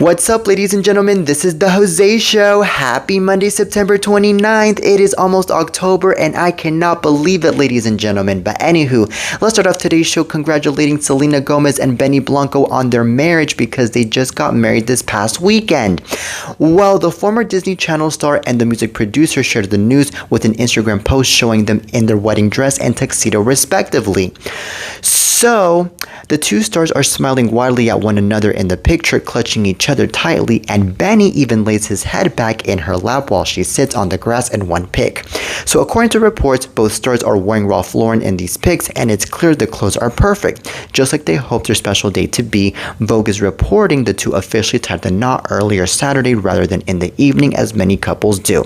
What's up, ladies and gentlemen? This is the Jose Show. Happy Monday, September 29th. It is almost October, and I cannot believe it, ladies and gentlemen. But anywho, let's start off today's show congratulating Selena Gomez and Benny Blanco on their marriage because they just got married this past weekend. Well, the former Disney Channel star and the music producer shared the news with an Instagram post showing them in their wedding dress and tuxedo, respectively. So, the two stars are smiling widely at one another in the picture, clutching each other tightly, and Benny even lays his head back in her lap while she sits on the grass in one pic. So according to reports, both stars are wearing Ralph Lauren in these pics, and it's clear the clothes are perfect, just like they hoped their special day to be. Vogue is reporting the two officially tied the knot earlier Saturday rather than in the evening, as many couples do.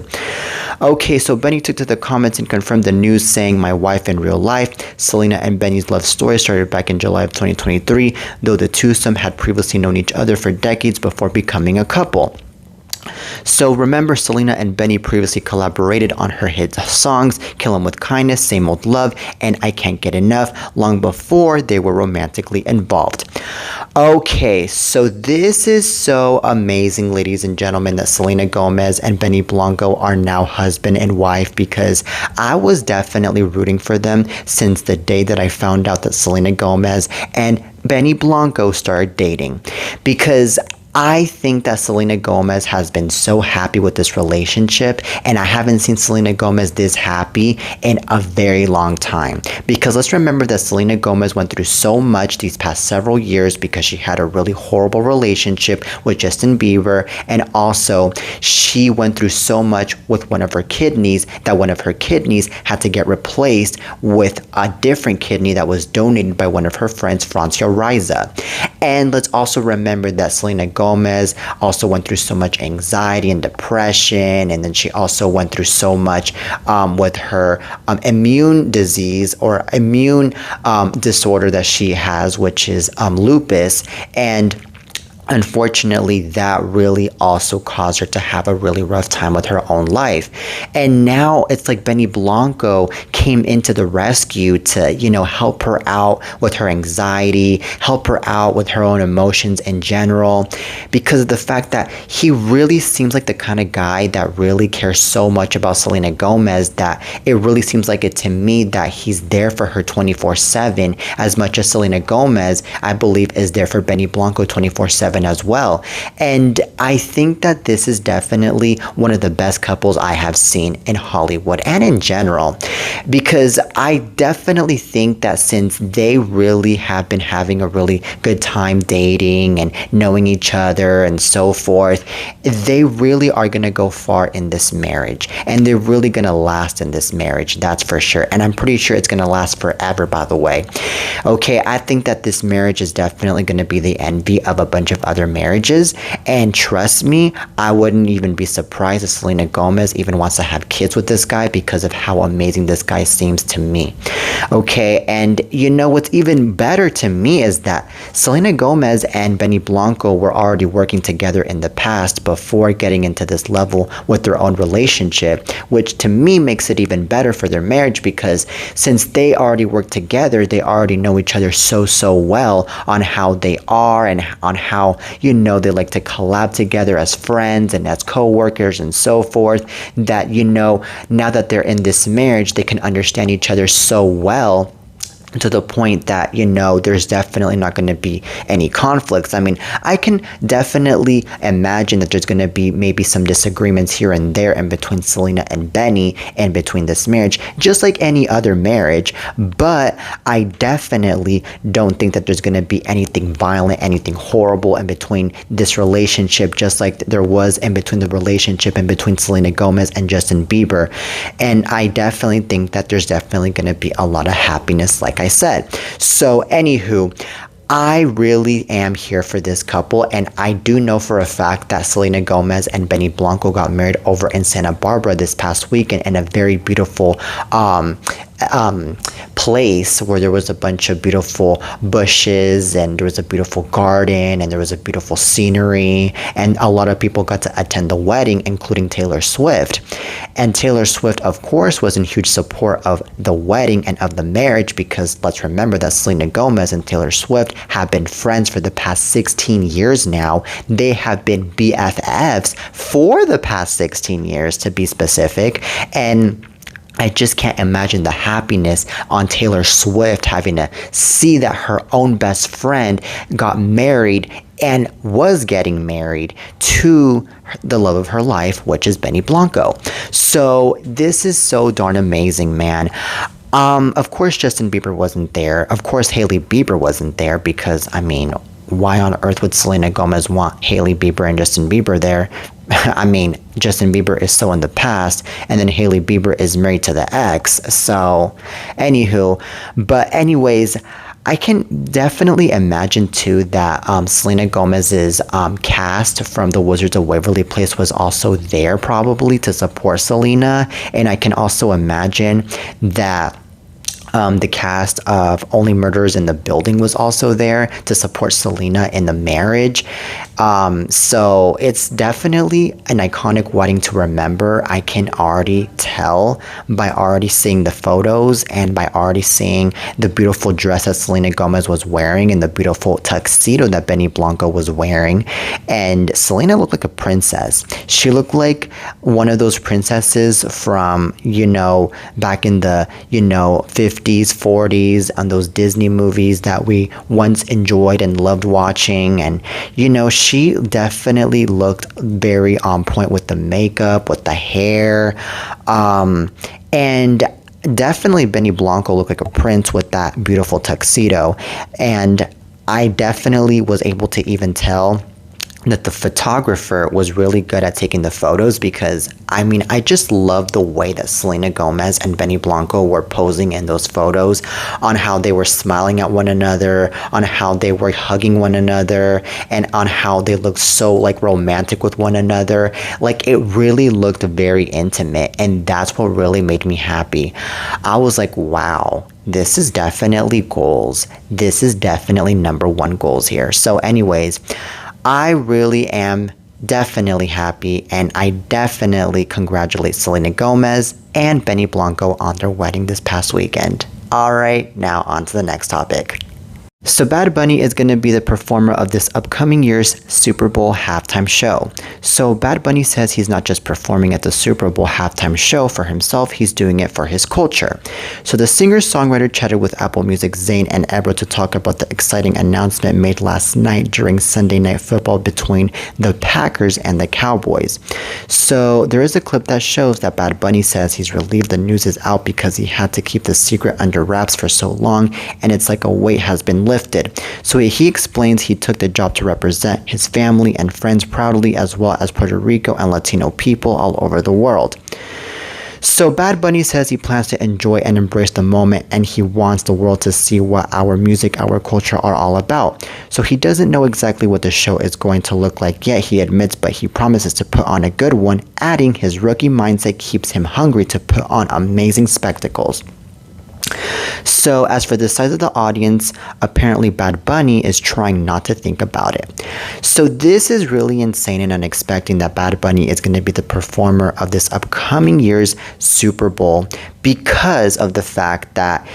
Okay, so Benny took to the comments and confirmed the news, saying, "My wife in real life." Selena and Benny's love story started back in July of 2023, though the twosome had previously known each other for decades before becoming a couple. So remember, Selena and Benny previously collaborated on her hit songs Kill 'Em With Kindness, Same Old Love, and I Can't Get Enough long before they were romantically involved. Okay, so this is so amazing, ladies and gentlemen, that Selena Gomez and Benny Blanco are now husband and wife, because I was definitely rooting for them since the day that I found out that Selena Gomez and Benny Blanco started dating, because I think that Selena Gomez has been so happy with this relationship, and I haven't seen Selena Gomez this happy in a very long time. Because let's remember that Selena Gomez went through so much these past several years because she had a really horrible relationship with Justin Bieber, and also she went through so much with one of her kidneys that one of her kidneys had to get replaced with a different kidney that was donated by one of her friends, Francia Raiza. And let's also remember that Selena Gomez also went through so much anxiety and depression, and then she also went through so much with her immune disease or immune disorder that she has, which is lupus. And unfortunately, that really also caused her to have a really rough time with her own life. And now it's like Benny Blanco came into the rescue to, help her out with her anxiety, help her out with her own emotions in general, because of the fact that he really seems like the kind of guy that really cares so much about Selena Gomez that it really seems like it to me that he's there for her 24/7, as much as Selena Gomez, I believe, is there for Benny Blanco 24/7 as well. And I think that this is definitely one of the best couples I have seen in Hollywood and in general, because I definitely think that since they really have been having a really good time dating and knowing each other and so forth, they really are going to go far in this marriage, and they're really going to last in this marriage, that's for sure. And I'm pretty sure it's going to last forever, by the way. Okay, I think that this marriage is definitely going to be the envy of a bunch of other marriages, and trust me, I wouldn't even be surprised if Selena Gomez even wants to have kids with this guy because of how amazing this guy seems to me. Okay, and what's even better to me is that Selena Gomez and Benny Blanco were already working together in the past before getting into this level with their own relationship, which to me makes it even better for their marriage, because since they already work together, they already know each other so well on how they are and on how they like to collab together as friends and as co-workers and so forth, that now that they're in this marriage, they can understand each other so well, to the point that, there's definitely not going to be any conflicts. I mean, I can definitely imagine that there's going to be maybe some disagreements here and there in between Selena and Benny and between this marriage, just like any other marriage, but I definitely don't think that there's going to be anything violent, anything horrible in between this relationship, just like there was in between the relationship in between Selena Gomez and Justin Bieber. And I definitely think that there's definitely going to be a lot of happiness, like I said. So anywho, I really am here for this couple, and I do know for a fact that Selena Gomez and Benny Blanco got married over in Santa Barbara this past weekend in a very beautiful place where there was a bunch of beautiful bushes and there was a beautiful garden and there was a beautiful scenery, and a lot of people got to attend the wedding, including Taylor Swift. And Taylor Swift, of course, was in huge support of the wedding and of the marriage, because let's remember that Selena Gomez and Taylor Swift have been friends for the past 16 years now. They have been BFFs for the past 16 years, to be specific. And I just can't imagine the happiness on Taylor Swift having to see that her own best friend got married and was getting married to the love of her life, which is Benny Blanco. So this is so darn amazing, man. Of course, Justin Bieber wasn't there. Of course, Hailey Bieber wasn't there, because, I mean, why on earth would Selena Gomez want Hailey Bieber and Justin Bieber there? I mean, Justin Bieber is so in the past, and then Hailey Bieber is married to the ex. So, anywho, but anyways, I can definitely imagine too that Selena Gomez's cast from The Wizards of Waverly Place was also there, probably to support Selena, and I can also imagine that the cast of Only Murders in the Building was also there to support Selena in the marriage. So it's definitely an iconic wedding to remember. I can already tell by already seeing the photos and by already seeing the beautiful dress that Selena Gomez was wearing and the beautiful tuxedo that Benny Blanco was wearing. And Selena looked like a princess. She looked like one of those princesses from, back in the, 50s, 40s, on those Disney movies that we once enjoyed and loved watching. And, she definitely looked very on point with the makeup, with the hair, and definitely Benny Blanco looked like a prince with that beautiful tuxedo. And I definitely was able to even tell that the photographer was really good at taking the photos, because I just love the way that Selena Gomez and Benny Blanco were posing in those photos, on how they were smiling at one another, on how they were hugging one another, and on how they looked so romantic with one another. It really looked very intimate, and that's what really made me happy. I was like, wow, this is definitely goals. This is definitely number one goals here. So anyways, I really am definitely happy, and I definitely congratulate Selena Gomez and Benny Blanco on their wedding this past weekend. Alright, now on to the next topic. So Bad Bunny is going to be the performer of this upcoming year's Super Bowl halftime show. So Bad Bunny says he's not just performing at the Super Bowl halftime show for himself, he's doing it for his culture. So the singer-songwriter chatted with Apple Music's Zayn and Ebro to talk about the exciting announcement made last night during Sunday Night Football between the Packers and the Cowboys. So there is a clip that shows that Bad Bunny says he's relieved the news is out because he had to keep the secret under wraps for so long, and it's like a weight has been lifted. So he explains he took the job to represent his family and friends proudly, as well as Puerto Rico and Latino people all over the world. So Bad Bunny says he plans to enjoy and embrace the moment, and he wants the world to see what our music, our culture are all about. So he doesn't know exactly what the show is going to look like yet, he admits, but he promises to put on a good one, adding his rookie mindset keeps him hungry to put on amazing spectacles. So as for the size of the audience, apparently Bad Bunny is trying not to think about it. So this is really insane and unexpected that Bad Bunny is going to be the performer of this upcoming year's Super Bowl, because of the fact that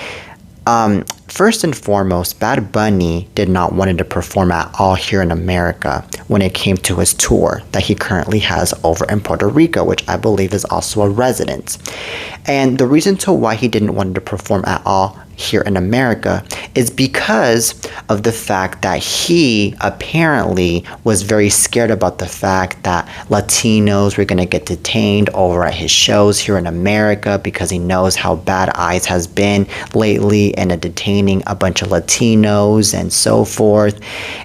first and foremost, Bad Bunny did not want to perform at all here in America when it came to his tour that he currently has over in Puerto Rico, which I believe is also a residence. And the reason to why he didn't want to perform at all here in America is because of the fact that he apparently was very scared about the fact that Latinos were going to get detained over at his shows here in America, because he knows how bad ICE has been lately and detaining a bunch of Latinos and so forth.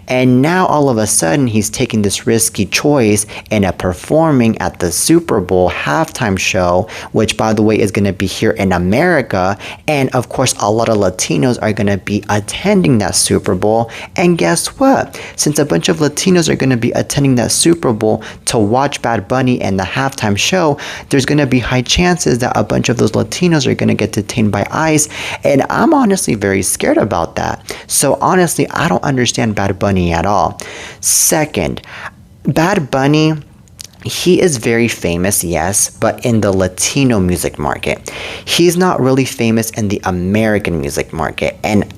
And now all of a sudden he's taking this risky choice and performing at the Super Bowl halftime show, which by the way is going to be here in America. And of course a lot of Latinos are going to be attending that Super Bowl. And guess what? Since a bunch of Latinos are going to be attending that Super Bowl to watch Bad Bunny and the halftime show, there's going to be high chances that a bunch of those Latinos are going to get detained by ICE. And I'm honestly very scared about that. So honestly, I don't understand Bad Bunny at all. Second, Bad Bunny, he is very famous, yes, but in the Latino music market. He's not really famous in the American music market. And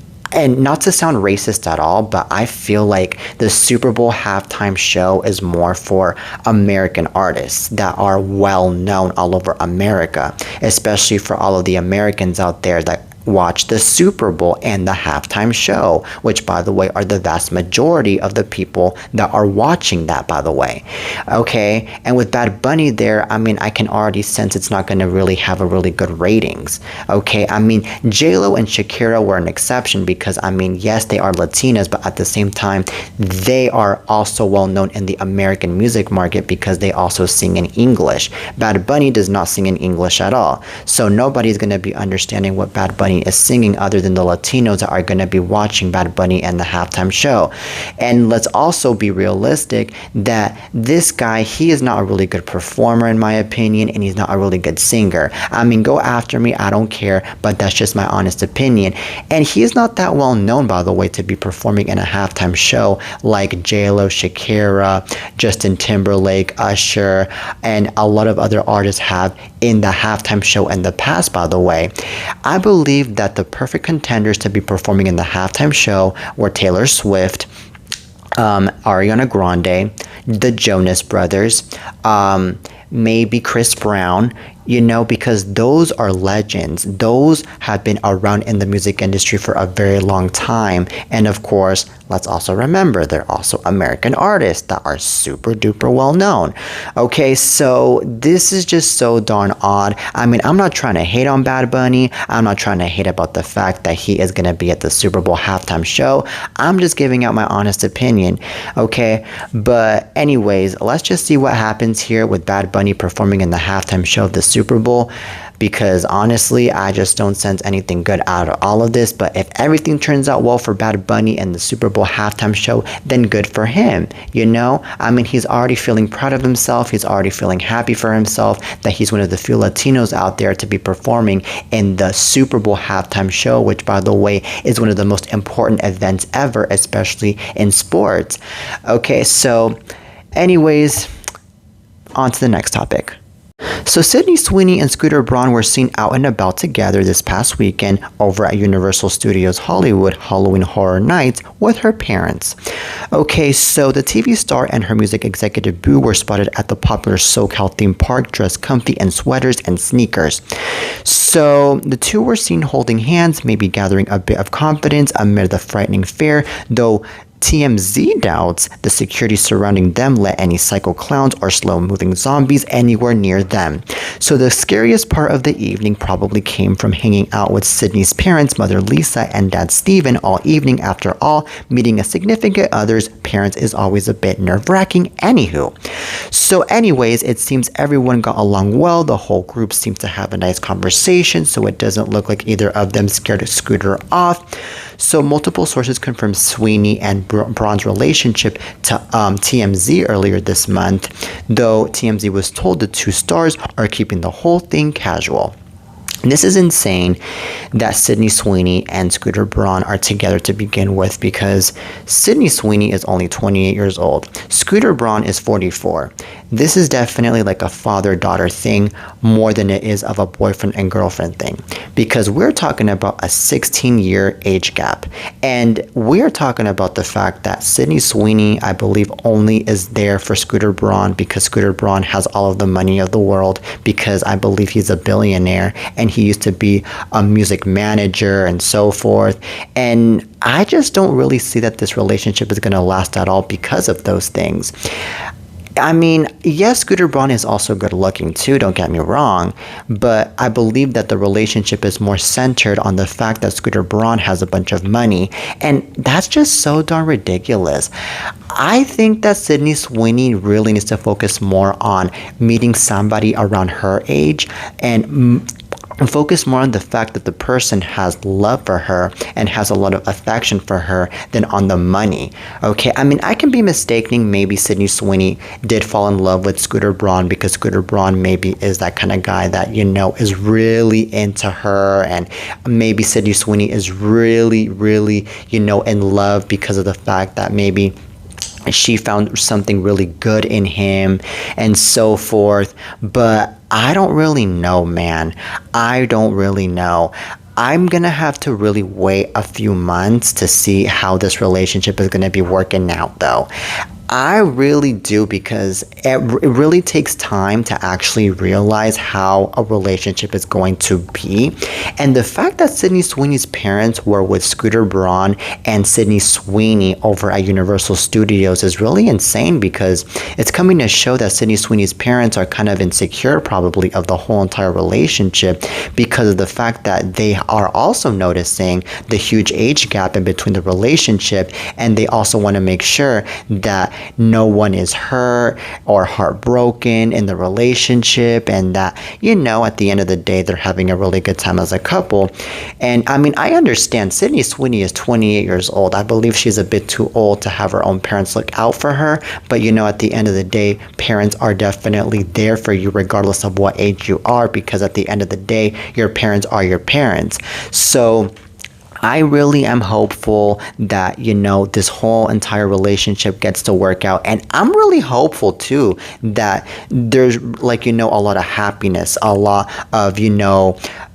not to sound racist at all, but I feel like the Super Bowl halftime show is more for American artists that are well known all over America, especially for all of the Americans out there that watch the Super Bowl and the halftime show, which, by the way, are the vast majority of the people that are watching that, by the way. Okay, and with Bad Bunny there, I mean, I can already sense it's not going to really have a really good ratings. Okay, I mean, J-Lo and Shakira were an exception because, I mean, yes, they are Latinas, but at the same time, they are also well known in the American music market because they also sing in English. Bad Bunny does not sing in English at all, so nobody's going to be understanding what Bad Bunny is singing other than the Latinos that are going to be watching Bad Bunny and the halftime show. And let's also be realistic that this guy, he is not a really good performer in my opinion, and he's not a really good singer. I mean, go after me, I don't care, but that's just my honest opinion. And he is not that well known, by the way, to be performing in a halftime show like J-Lo, Shakira, Justin Timberlake, Usher, and a lot of other artists have in the halftime show in the past, by the way. I believe that the perfect contenders to be performing in the halftime show were Taylor Swift, Ariana Grande, the Jonas Brothers, maybe Chris Brown, you know, because those are legends. Those have been around in the music industry for a very long time. And of course, let's also remember, they're also American artists that are super duper well known. Okay, so this is just so darn odd. I mean, I'm not trying to hate on Bad Bunny. I'm not trying to hate about the fact that he is going to be at the Super Bowl halftime show. I'm just giving out my honest opinion. Okay, but anyways, let's just see what happens here with Bad Bunny performing in the halftime show of the Super Bowl, because honestly, I just don't sense anything good out of all of this. But if everything turns out well for Bad Bunny and the Super Bowl halftime show, then good for him. You know, I mean, he's already feeling proud of himself. He's already feeling happy for himself that he's one of the few Latinos out there to be performing in the Super Bowl halftime show, which, by the way, is one of the most important events ever, especially in sports. Okay, so anyways, on to the next topic. So Sydney Sweeney and Scooter Braun were seen out and about together this past weekend over at Universal Studios Hollywood Halloween Horror Nights with her parents. Okay, so the TV star and her music executive Boo were spotted at the popular SoCal theme park dressed comfy in sweaters and sneakers. So the two were seen holding hands, maybe gathering a bit of confidence amid the frightening fair, though TMZ doubts the security surrounding them let any psycho clowns or slow-moving zombies anywhere near them. So the scariest part of the evening probably came from hanging out with Sydney's parents, mother Lisa and dad Steven, all evening. After all, meeting a significant other's parents is always a bit nerve-wracking anywho. So anyways, it seems everyone got along well. The whole group seemed to have a nice conversation, so it doesn't look like either of them scared Scooter off. So multiple sources confirmed Sweeney and Braun's relationship to TMZ earlier this month, though TMZ was told the two stars are keeping the whole thing casual. This is insane that Sydney Sweeney and Scooter Braun are together to begin with, because Sydney Sweeney is only 28 years old. Scooter Braun is 44. This is definitely like a father-daughter thing more than it is of a boyfriend and girlfriend thing, because we're talking about a 16-year age gap. And we're talking about the fact that Sydney Sweeney, I believe, only is there for Scooter Braun because Scooter Braun has all of the money of the world, because I believe he's a billionaire and he used to be a music manager and so forth. And I just don't really see that this relationship is going to last at all because of those things. I mean, yes, Scooter Braun is also good looking too, don't get me wrong, but I believe that the relationship is more centered on the fact that Scooter Braun has a bunch of money, and that's just so darn ridiculous. I think that Sydney Sweeney really needs to focus more on meeting somebody around her age and and focus more on the fact that the person has love for her and has a lot of affection for her than on the money. Okay, I mean, I can be mistaken. Maybe Sydney Sweeney did fall in love with Scooter Braun because Scooter Braun maybe is that kind of guy that, is really into her, and maybe Sydney Sweeney is really, really, in love because of the fact that maybe she found something really good in him and so forth. But I don't really know, man. I don't really know. I'm gonna have to really wait a few months to see how this relationship is gonna be working out, though. I really do, because it really takes time to actually realize how a relationship is going to be. And the fact that Sydney Sweeney's parents were with Scooter Braun and Sydney Sweeney over at Universal Studios is really insane, because it's coming to show that Sydney Sweeney's parents are kind of insecure probably of the whole entire relationship, because of the fact that they are also noticing the huge age gap in between the relationship, and they also want to make sure that no one is hurt or heartbroken in the relationship, and that, at the end of the day, they're having a really good time as a couple. And I mean, I understand Sydney Sweeney is 28 years old. I believe she's a bit too old to have her own parents look out for her. But at the end of the day, parents are definitely there for you regardless of what age you are, because at the end of the day, your parents are your parents. So I really am hopeful that, this whole entire relationship gets to work out. And I'm really hopeful too that there's a lot of happiness, a lot of,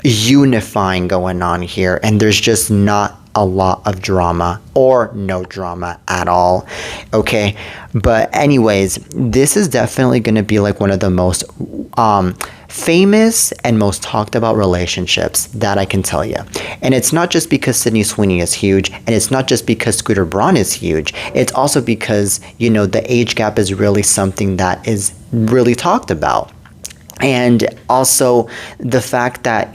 unifying going on here. And there's just not a lot of drama or no drama at all. Okay. But anyways, this is definitely going to be one of the most famous and most talked about relationships that I can tell you. And it's not just because Sydney Sweeney is huge, and it's not just because Scooter Braun is huge. It's also because, the age gap is really something that is really talked about. And also the fact that,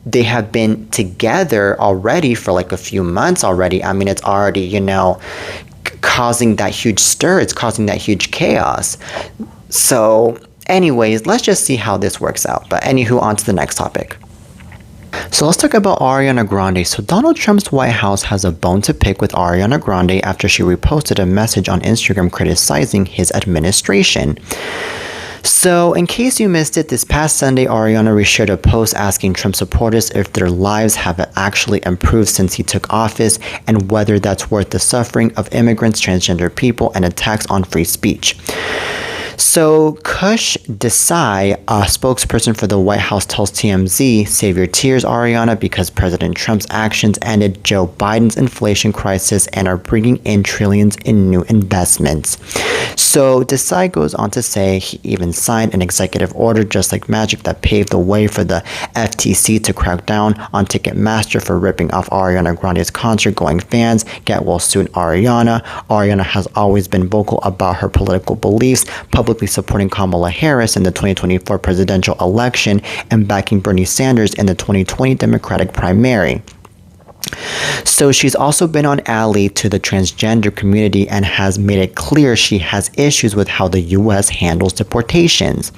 they have been together already for a few months already. I mean, it's already, causing that huge stir. It's causing that huge chaos. So anyways, let's just see how this works out. But anywho, on to the next topic. So let's talk about Ariana Grande. So Donald Trump's White House has a bone to pick with Ariana Grande after she reposted a message on Instagram criticizing his administration. So, in case you missed it, this past Sunday, Ariana reshared a post asking Trump supporters if their lives have actually improved since he took office, and whether that's worth the suffering of immigrants, transgender people, and attacks on free speech. So, Kush Desai, a spokesperson for the White House, tells TMZ, "Save your tears, Ariana, because President Trump's actions ended Joe Biden's inflation crisis and are bringing in trillions in new investments." So, Desai goes on to say he even signed an executive order just like magic that paved the way for the FTC to crack down on Ticketmaster for ripping off Ariana Grande's concert-going fans. Get well soon, Ariana. Ariana has always been vocal about her political beliefs, publicly supporting Kamala Harris in the 2024 presidential election and backing Bernie Sanders in the 2020 Democratic primary. So she's also been on ally to the transgender community and has made it clear she has issues with how the U.S. handles deportations.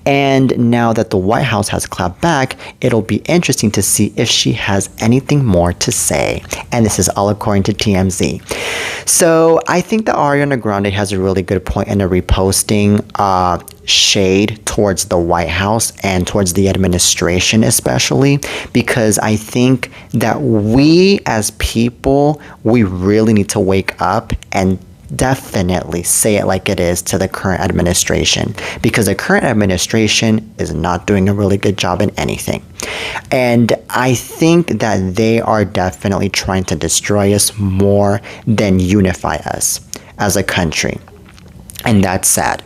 And now that the White House has clapped back, it'll be interesting to see if she has anything more to say. And this is all according to TMZ. So I think that Ariana Grande has a really good point in the reposting shade towards the White House and towards the administration especially, because I think that we as people, we really need to wake up and definitely say it like it is to the current administration, because the current administration is not doing a really good job in anything. And I think that they are definitely trying to destroy us more than unify us as a country. And that's sad.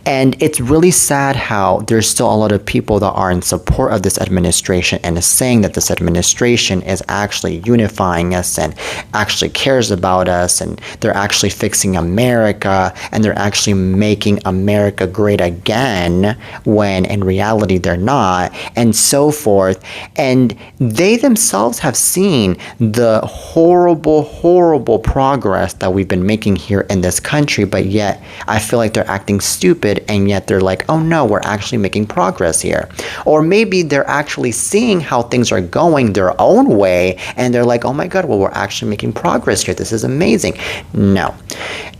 And it's really sad how there's still a lot of people that are in support of this administration and is saying that this administration is actually unifying us and actually cares about us, and they're actually fixing America and they're actually making America great again, when in reality they're not, and so forth. And they themselves have seen the horrible progress that we've been making here in this country, but yet I feel like they're acting stupid stupid, and yet they're like, oh no, we're actually making progress here. Or maybe they're actually seeing how things are going their own way, and they're like, oh my god, well, we're actually making progress here. This is amazing. No.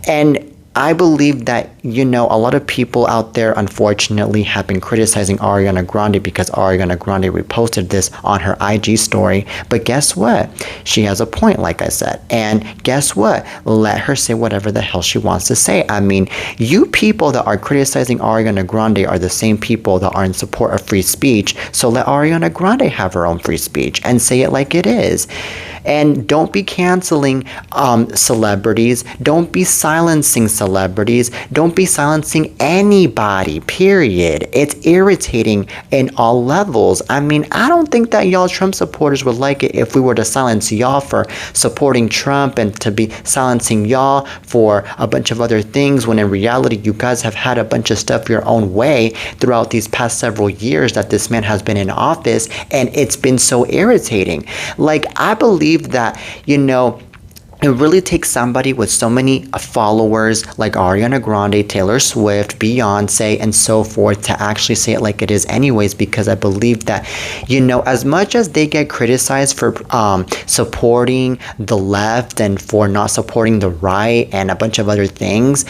And I believe that, a lot of people out there, unfortunately, have been criticizing Ariana Grande because Ariana Grande reposted this on her IG story. But guess what? She has a point, like I said. And guess what? Let her say whatever the hell she wants to say. I mean, you people that are criticizing Ariana Grande are the same people that are in support of free speech. So let Ariana Grande have her own free speech and say it like it is. And don't be canceling celebrities. Don't be silencing celebrities. Don't be silencing anybody, period. It's irritating in all levels. I mean, I don't think that y'all Trump supporters would like it if we were to silence y'all for supporting Trump and to be silencing y'all for a bunch of other things, when in reality you guys have had a bunch of stuff your own way throughout these past several years that this man has been in office, and it's been so irritating. Like, I believe that, it really takes somebody with so many followers like Ariana Grande, Taylor Swift, Beyonce, and so forth to actually say it like it is anyways, because I believe that, as much as they get criticized for supporting the left and for not supporting the right and a bunch of other things,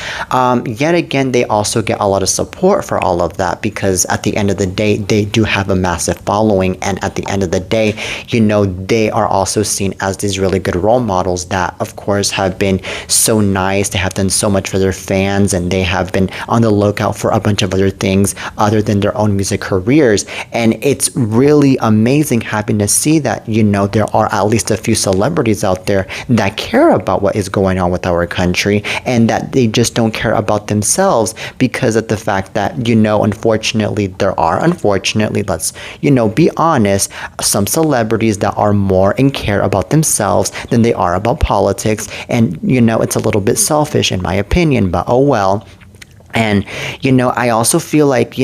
yet again, they also get a lot of support for all of that, because at the end of the day, they do have a massive following, and at the end of the day, they are also seen as these really good role models that, of course, have been so nice. They have done so much for their fans, and they have been on the lookout for a bunch of other things other than their own music careers. And it's really amazing having to see that, there are at least a few celebrities out there that care about what is going on with our country, and that they just don't care about themselves because of the fact that, unfortunately, let's, be honest, some celebrities that are more in care about themselves than they are about politics. And, it's a little bit selfish in my opinion, but oh well. And, I also feel like,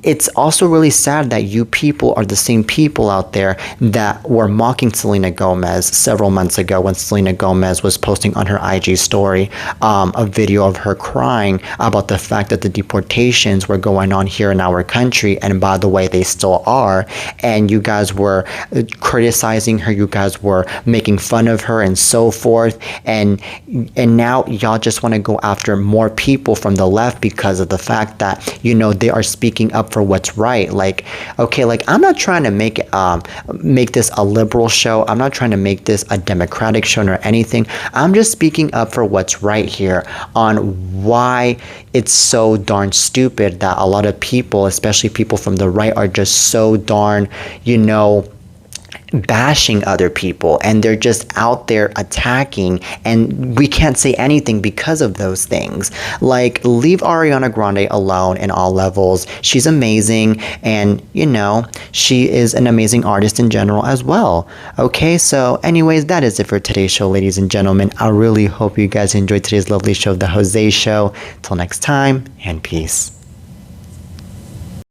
it's also really sad that you people are the same people out there that were mocking Selena Gomez several months ago when Selena Gomez was posting on her IG story a video of her crying about the fact that the deportations were going on here in our country, and by the way, they still are. And you guys were criticizing her, you guys were making fun of her and so forth, and now y'all just want to go after more people from the left because of the fact that, they are speaking up for what's right. Like, okay, like, I'm not trying to make this a liberal show. I'm not trying to make this a democratic show or anything. I'm just speaking up for what's right here on why it's so darn stupid that a lot of people, especially people from the right, are just so darn, bashing other people, and they're just out there attacking, and we can't say anything because of those things. Like, leave Ariana Grande alone in all levels. She's amazing, and she is an amazing artist in general as well. Okay, so anyways, that is it for today's show, ladies and gentlemen. I really hope you guys enjoyed today's lovely show, The Jose Show. Till next time, and peace.